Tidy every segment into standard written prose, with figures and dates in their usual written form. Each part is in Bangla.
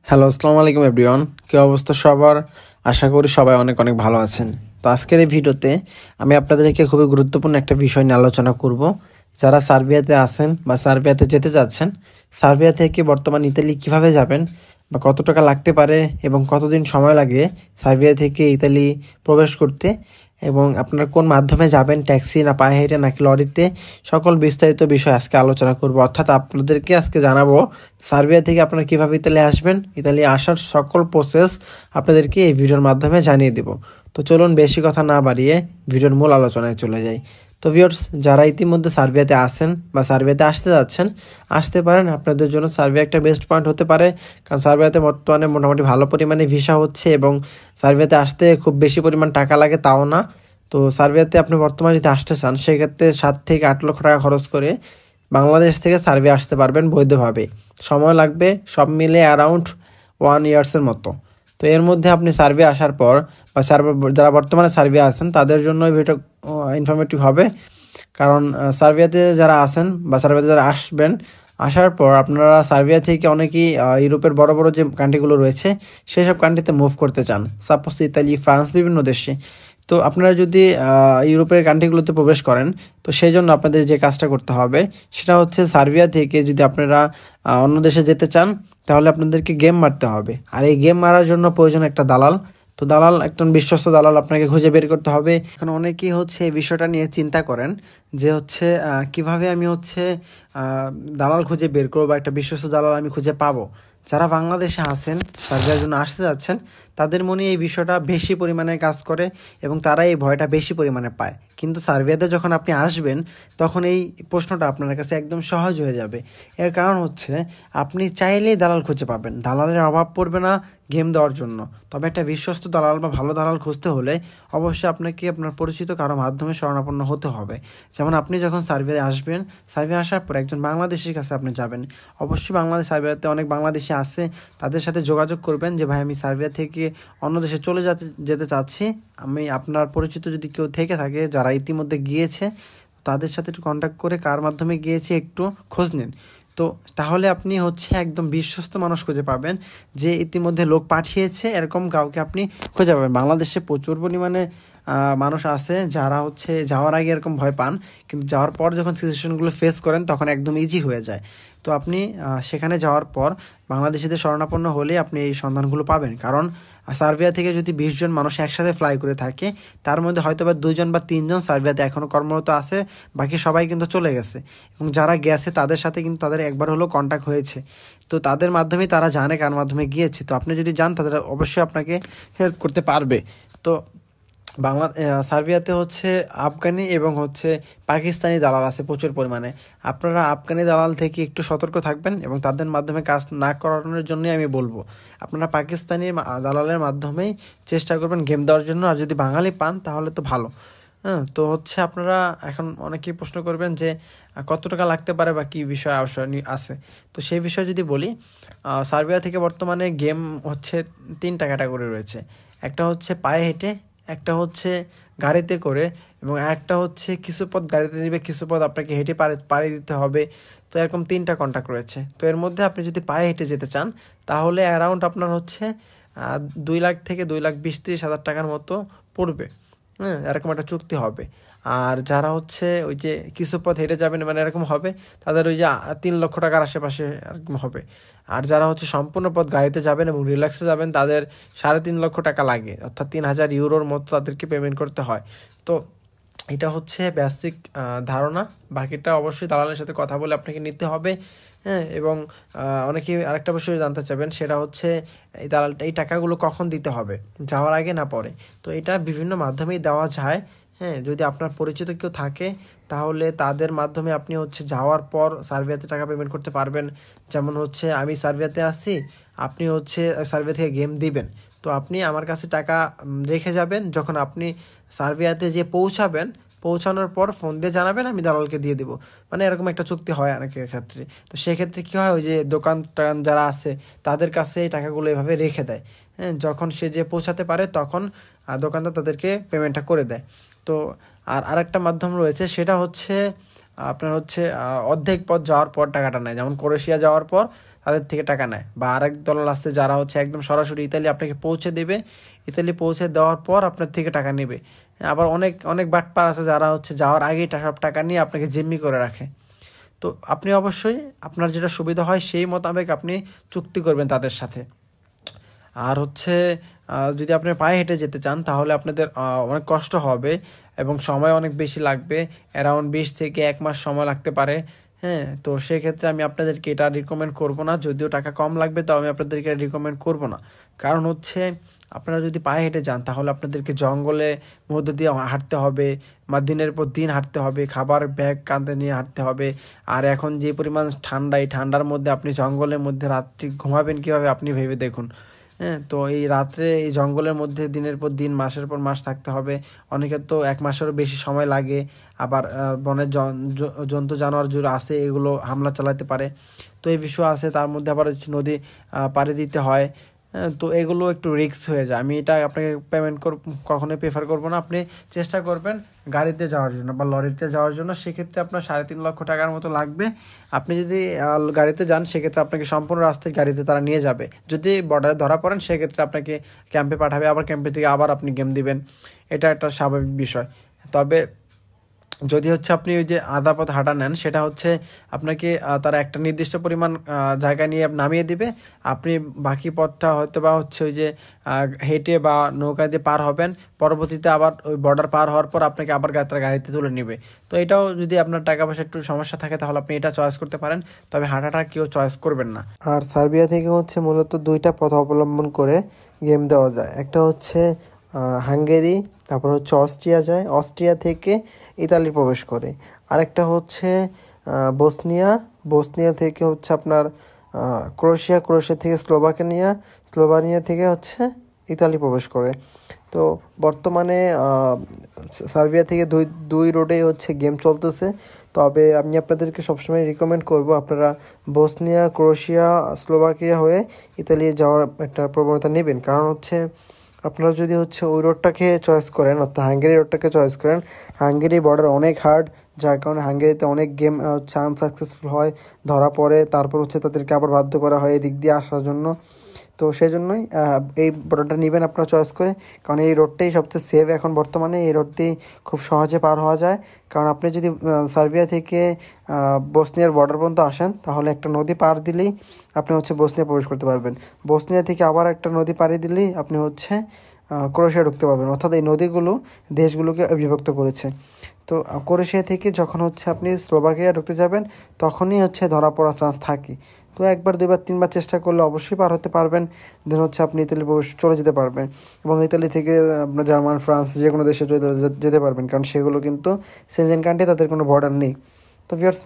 হ্যালো, আসসালামু আলাইকুম এভরিওয়ান। কি অবস্থা সবার? আশা করি সবাই অনেক অনেক ভালো আছেন। তো আজকের এই ভিডিওতে আমি আপনাদেরকে খুবই গুরুত্বপূর্ণ একটা বিষয় নিয়ে আলোচনা করব। যারা সার্বিয়াতে আছেন বা সার্বিয়াতে যেতে যাচ্ছেন, সার্বিয়া থেকে বর্তমান ইতালি কিভাবে যাবেন বা কত টাকা লাগতে পারে এবং কতদিন সময় লাগে সার্বিয়া থেকে ইতালি প্রবেশ করতে, এবং আপনারা কোন মাধ্যমে যাবেন, ট্যাক্সি না পায়ে হেঁটে নাকি লরিতে, সকল বিস্তারিত বিষয় আজকে আলোচনা করব। অর্থাৎ আপনাদেরকে আজকে জানাবো সার্বিয়া থেকে আপনারা কীভাবে ইতালি আসবেন, ইতালি আসার সকল প্রসেস আপনাদেরকে এই ভিডিওর মাধ্যমে জানিয়ে দেব। তো চলুন বেশি কথা না বাড়িয়ে ভিডিওর মূল আলোচনায় চলে যাই। তো ভিউয়ার্স, যারা ইতিমধ্যে সার্বিয়াতে আসেন বা সার্বিয়াতে আসতে যাচ্ছেন, আসতে পারেন। আপনাদের জন্য সার্বিয়া একটা বেস্ট পয়েন্ট হতে পারে, কারণ সার্বিয়াতে বর্তমানে মোটামুটি ভালো পরিমাণে ভিসা হচ্ছে এবং সার্বিয়াতে আসতে খুব বেশি পরিমাণ টাকা লাগে তাও না। তো সার্বিয়াতে আপনি বর্তমানে যদি আসতে চান, সেক্ষেত্রে 7 থেকে 8 লক্ষ টাকা খরচ করে বাংলাদেশ থেকে সার্বিয়া আসতে পারবেন বৈধভাবে। সময় লাগবে সব মিলে অ্যারাউন্ড 1 ইয়ার্সের মতো। তো এর মধ্যে আপনি সার্বিয়া আসার পর বা যারা বর্তমানে সার্বিয়া আছেন তাদের জন্য ভিডিও ইনফরমেটিভ হবে, কারণ সার্বিয়াতে যারা আছেন বা সার্বিয়াতে যারা আসবেন, আসার পর আপনারা সার্বিয়া থেকে অনেকেই ইউরোপের বড় বড় যে কান্ট্রিগুলো রয়েছে সেসব কান্ট্রিতে মুভ করতে চান, সাপোজ ইতালি, ফ্রান্স, বিভিন্ন দেশে। তো আপনারা যদি ইউরোপের কান্ট্রিগুলোতে প্রবেশ করেন, তো সেই জন্য আপনাদের যে কাজটা করতে হবে সেটা হচ্ছে সার্বিয়া থেকে যদি আপনারা অন্য দেশে যেতে চান, তাহলে আপনাদেরকে গেম মারতে হবে। আর এই গেম মারার জন্য প্রয়োজন একটা দালাল। তো দালাল, একজন বিশ্বস্ত দালাল আপনাকে খুঁজে বের করতে হবে। এখন অনেকেই হচ্ছে এই বিষয়টা নিয়ে চিন্তা করেন যে হচ্ছে কিভাবে আমি হচ্ছে দালাল খুঁজে বের করবো বা একটা বিশ্বস্ত দালাল আমি খুঁজে পাবো। যারা বাংলাদেশে আছেন, সার্বিয়ার জন্য আসতে যাচ্ছেন, তাদের মনে এই বিষয়টা বেশি পরিমাণে কাজ করে এবং তারা এই ভয়টা বেশি পরিমাণে পায়। কিন্তু সার্বিয়াতে যখন আপনি আসবেন, তখন এই প্রশ্নটা আপনার কাছে একদম সহজ হয়ে যাবে। এর কারণ হচ্ছে আপনি চাইলেই দালাল খুঁজে পাবেন, দালালের অভাব পড়বে না গেম দেওয়ার জন্য। তবে একটা বিশ্বস্ত দালাল বা ভালো দালাল খুঁজতে হলে অবশ্যই আপনাকে আপনার পরিচিত কারো মাধ্যমে শরণাপন্ন হতে হবে। যেমন আপনি যখন সার্বিয়ায় আসবেন, সার্বিয়া আসার পর একজন বাংলাদেশির কাছে আপনি যাবেন। অবশ্যই সার্বিয়াতে অনেক বাংলাদেশি আছে, তাদের সাথে যোগাযোগ করবেন যে ভাই আমি সার্বিয়া থেকে অন্য দেশে যেতে চাচ্ছি, আমি আপনার পরিচিত যদি কেউ থেকে থাকে যারা ইতিমধ্যে গিয়েছে, তাদের সাথে একটু কন্ট্যাক্ট করে কার মাধ্যমে গিয়েছে একটু খোঁজ নিন। তো তাহলে আপনি হচ্ছে একদম বিশ্বস্ত মানুষ খুঁজে পাবেন, যে ইতিমধ্যে লোক পাঠিয়েছে এরকম কাউকে আপনি খুঁজে পাবেন। বাংলাদেশে প্রচুর পরিমাণে মানুষ আছে যারা হচ্ছে যাওয়ার আগে এরকম ভয় পান, কিন্তু যাওয়ার পর যখন সিচুয়েশনগুলো ফেস করেন তখন একদম ইজি হয়ে যায়। তো আপনি সেখানে যাওয়ার পর বাংলাদেশিদের শরণাপন্ন হলে আপনি এই সন্ধানগুলো পাবেন। কারণ সার্বিয়া থেকে যদি 20 জন মানুষ একসাথে ফ্লাই করে থাকে, তার মধ্যে হয়তো বা 2 জন বা 3 জন সার্বিয়াতে এখনও কর্মরত আছে, বাকি সবাই কিন্তু চলে গেছে। এবং যারা গেছে তাদের সাথে কিন্তু তাদের একবার হলেও কন্ট্যাক্ট হয়েছে, তো তাদের মাধ্যমেই তারা জানে কার মাধ্যমে গিয়েছে। তো আপনি যদি যান, তাদের অবশ্যই আপনাকে হেল্প করতে পারবে। তো সার্বিয়াতে হচ্ছে আফগানি এবং হচ্ছে পাকিস্তানি দালাল আছে প্রচুর পরিমাণে। আপনারা আফগানি দালাল থেকে একটু সতর্ক থাকবেন এবং তাদের মাধ্যমে কাজ না করানোর জন্যই আমি বলবো আপনারা পাকিস্তানি দালালের মাধ্যমেই চেষ্টা করবেন গেম দেওয়ার জন্য। আর যদি বাঙালি পান তাহলে তো ভালো। হ্যাঁ, তো হচ্ছে আপনারা এখন অনেকেই প্রশ্ন করবেন যে কত টাকা লাগতে পারে বা কী বিষয় আছে। তো সেই বিষয়ে যদি বলি, সার্বিয়া থেকে বর্তমানে গেম হচ্ছে 3টা ক্যাটাগরি রয়েছে। একটা হচ্ছে পায়ে হেঁটে, একটা হচ্ছে গাড়িতে করে, এবং একটা হচ্ছে কিছু পথ গাড়িতে নেবে, কিছু পথ আপনাকে হেঁটে পাড়ি দিতে হবে। তো এরকম 3টা কন্ট্যাক্ট রয়েছে। তো এর মধ্যে আপনি যদি পায়ে হেঁটে যেতে চান, তাহলে অ্যারাউন্ড আপনার হচ্ছে 2 লাখ থেকে 2,20,30,000 টাকার মতো পড়বে। হ্যাঁ, এরকম একটা চুক্তি হবে। আর যারা হচ্ছে ওই যে কিছু পথ হেঁটে যাবেন মানে এরকম হবে, তাদের ওই যে 3 লক্ষ টাকার আশেপাশে এরকম হবে। আর যারা হচ্ছে সম্পূর্ণ পথ গাড়িতে যাবেন এবং রিল্যাক্সে যাবেন, তাদের 3.5 লক্ষ টাকা লাগে, অর্থাৎ 3,000 ইউরোর মতো তাদেরকে পেমেন্ট করতে হয়। তো এটা হচ্ছে বেসিক ধারণা। বাকিটা অবশ্যই দালালের সাথে কথা বলে আপনাকে নিতে হবে। হ্যাঁ, এবং অনেকেই আরেকটা বিষয় জানতে চাবেন, সেটা হচ্ছে এই টাকাগুলো কখন দিতে হবে, যাওয়ার আগে না পরে। তো এটা বিভিন্ন মাধ্যমেই দেওয়া যায়। হ্যাঁ, যদি আপনার পরিচিত কেউ থাকে, তাহলে তাদের মাধ্যমে আপনি হচ্ছে যাওয়ার পর সার্বিয়াতে টাকা পেমেন্ট করতে পারবেন। যেমন হচ্ছে আমি সার্বিয়াতে আসছি, আপনি হচ্ছে সার্বিয়া থেকে গেম দিবেন, তো আপনি আমার কাছে টাকা রেখে যাবেন। যখন আপনি সার্বিয়াতে যে পৌঁছানোর পর ফোন দিয়ে জানাবেন, আমি দালালকে দিয়ে দেবো। মানে এরকম একটা চুক্তি হয় অনেকের ক্ষেত্রে। তো সেক্ষেত্রে কী হয়, ওই যে দোকান যারা আছে তাদের কাছে এই টাকাগুলো এভাবে রেখে দেয়। হ্যাঁ, যখন সে যে পৌঁছাতে পারে তখন দোকানদার তাদেরকে পেমেন্টটা করে দেয়। তো আরেকটা মাধ্যম রয়েছে, সেটা হচ্ছে আপনার হচ্ছে অর্ধেক পথ যাওয়ার পর টাকাটা নেয়। যেমন ক্রোয়েশিয়া যাওয়ার পর তাদের থেকে টাকা নেয়, বা আরেক দল আছে যারা হচ্ছে একদম সরাসরি ইতালি আপনাকে পৌঁছে দেবে, ইতালি পৌঁছে দেওয়ার পর আপনার থেকে টাকা নেবে। আবার অনেক অনেক বাটপার আছে যারা হচ্ছে যাওয়ার আগেই সব টাকা নিয়ে আপনাকে জিম্মি করে রাখে। তো আপনি অবশ্যই আপনার যেটা সুবিধা হয় সেই মোতাবেক আপনি চুক্তি করবেন তাদের সাথে। আর হচ্ছে যদি আপনি পায়ে হেঁটে যেতে চান তাহলে আপনাদের অনেক কষ্ট হবে এবং সময় অনেক বেশি লাগবে, অ্যারাউন্ড 20 থেকে 1 মাস সময় লাগতে পারে। হ্যাঁ, তো সেক্ষেত্রে আমি আপনাদেরকে এটা রিকমেন্ড করব না, যদিও টাকা কম লাগবে তাও আমি আপনাদেরকে রিকমেন্ড করব না। কারণ হচ্ছে আপনারা যদি পায়ে হেঁটে যান তাহলে আপনাদেরকে জঙ্গলে মধ্যে দিয়ে হাঁটতে হবে, বা দিনের পর দিন হাঁটতে হবে, খাবার ব্যাগ কাঁধে নিয়ে হাঁটতে হবে। আর এখন যে পরিমাণ ঠান্ডা, এই ঠান্ডার মধ্যে আপনি জঙ্গলের মধ্যে রাত্রি ঘুমাবেন কীভাবে আপনি ভেবে দেখুন। হ্যাঁ, তো এই রাত্রে এই জঙ্গলের মধ্যে দিনের পর দিন মাসের পর মাস থাকতে হবে। অনেকের তো 1 মাসেরও বেশি সময় লাগে। আবার বনের জন্তু জানোয়ার যেগুলো আছে এগুলো হামলা চালাতে পারে, তো এই বিষয় আছে। তার মধ্যে আবার হচ্ছে নদী পাড়ি দিতে হয়। তো এগুলো একটু রিস্ক হয়ে যায়। আমি এটা আপনাকে কখনোই প্রেফার করবো না। আপনি চেষ্টা করবেন গাড়িতে যাওয়ার জন্য বা লরিতে যাওয়ার জন্য, সেক্ষেত্রে আপনার 3.5 লক্ষ টাকার মতো লাগবে। আপনি যদি গাড়িতে যান সেক্ষেত্রে আপনাকে সম্পূর্ণ রাস্তায় গাড়িতে তারা নিয়ে যাবে। যদি বর্ডারে ধরা পড়েন সেক্ষেত্রে আপনাকে ক্যাম্পে পাঠাবে, আবার ক্যাম্পে থেকে আবার আপনি গেম দিবেন। এটা একটা স্বাভাবিক বিষয়। তবে যদি হচ্ছে আপনি ওই যে আধা পথ হাঁটা নেন, সেটা হচ্ছে আপনাকে তারা একটা নির্দিষ্ট পরিমাণ জায়গায় নিয়ে নামিয়ে দিবে। আপনি বাকি পথটা হয়তো বা হচ্ছে ওই যে হেঁটে বা নৌকা দিয়ে পার হবেন, পরবর্তীতে আবার ওই বর্ডার পার হওয়ার পর আপনাকে আবার তারা গাড়িতে তুলে নেবে। তো এটাও যদি আপনার টাকা পয়সা একটু সমস্যা থাকে তাহলে আপনি এটা চয়েস করতে পারেন, তবে হাঁটাটা কেউ চয়েস করবেন না। আর সার্বিয়া থেকে হচ্ছে মূলত 2টা পথ অবলম্বন করে গেম দেওয়া যায়। একটা হচ্ছে হাঙ্গেরি, তারপর হচ্ছে অস্ট্রিয়া যায়, অস্ট্রিয়া থেকে ইতালি প্রবেশ করে। আরেকটা হচ্ছে বসনিয়া থেকে হচ্ছে আপনার ক্রোয়েশিয়া থেকে স্লোভানিয়া থেকে হচ্ছে ইতালি প্রবেশ করে। তো বর্তমানে সার্বিয়া থেকে দুই রোডেই হচ্ছে গেম চলতেছে। তবে আমি আপনাদেরকে সবসময় রিকমেন্ড করব আপনারা বসনিয়া, ক্রোয়েশিয়া, স্লোভাকিয়া হয়ে ইতালি যাওয়ার একটা প্রবণতা নেবেন। কারণ হচ্ছে আপনারা যদি হচ্ছে ওই রোডটাকে চয়েস করেন, অর্থাৎ হাঙ্গেরি রোডটাকে চয়েস করেন, হাঙ্গেরি বর্ডার অনেক হার্ড, যার কারণে হাঙ্গেরিতে অনেক গেম হচ্ছে আনসাকসেসফুল হয়, ধরা পড়ে, তারপর হচ্ছে তাদেরকে আবার বাধ্য করা হয় এদিক দিয়ে আসার জন্য। তো সেই জন্যই এই রোডটা নেবেন আপনারা চয়েস করে, কারণ এই রোডটাই সবচেয়ে সেফ এখন বর্তমানে। এই রোড দিয়ে খুব সহজে পার হওয়া যায়। কারণ আপনি যদি সার্বিয়া থেকে বসনিয়ার বর্ডার পর্যন্ত আসেন তাহলে একটা নদী পার দিলেই আপনি হচ্ছে বসনিয়া প্রবেশ করতে পারবেন। বসনিয়া থেকে আবার একটা নদী পাড়ি দিলেই আপনি হচ্ছে ক্রোয়েশিয়া ঢুকতে পারবেন। অর্থাৎ এই নদীগুলো দেশগুলোকে বিভক্ত করেছে। তো ক্রোয়েশিয়া থেকে যখন হচ্ছে আপনি স্লোভাকিয়া ঢুকতে যাবেন তখনই হচ্ছে ধরা পড়ার চান্স থাকে। তো 1বার 2বার 3বার চেষ্টা করলে অবশ্যই পার হতে পারবেন, দেন হচ্ছে আপনি ইতালি চলে যেতে পারবেন। এবং ইতালি থেকে আপনার জার্মান, ফ্রান্স যে কোনো দেশে যেতে পারবেন, কারণ সেগুলো কিন্তু সেনজেন কান্ট্রি, তাদের কোনো বর্ডার নেই। তো ভিউয়ার্স,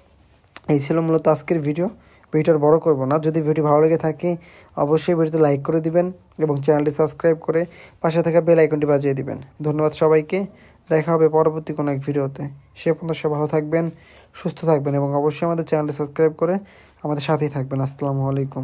এই ছিল মূলত আজকের ভিডিওটা বড় করব না। যদি ভিডিওটি ভালো লেগে থাকে অবশ্যই ভিডিওতে লাইক করে দিবেন এবং চ্যানেলটি সাবস্ক্রাইব করে পাশে থাকা বেল আইকনটি বাজিয়ে দিবেন। ধন্যবাদ সবাইকে। দেখা হবে পরবর্তী কোনো এক ভিডিওতে। সে পর্যন্ত সে ভালো থাকবেন, সুস্থ থাকবেন এবং অবশ্যই আমাদের চ্যানেলটি সাবস্ক্রাইব করে আমাদের সাথেই থাকবেন। আসসালামু আলাইকুম।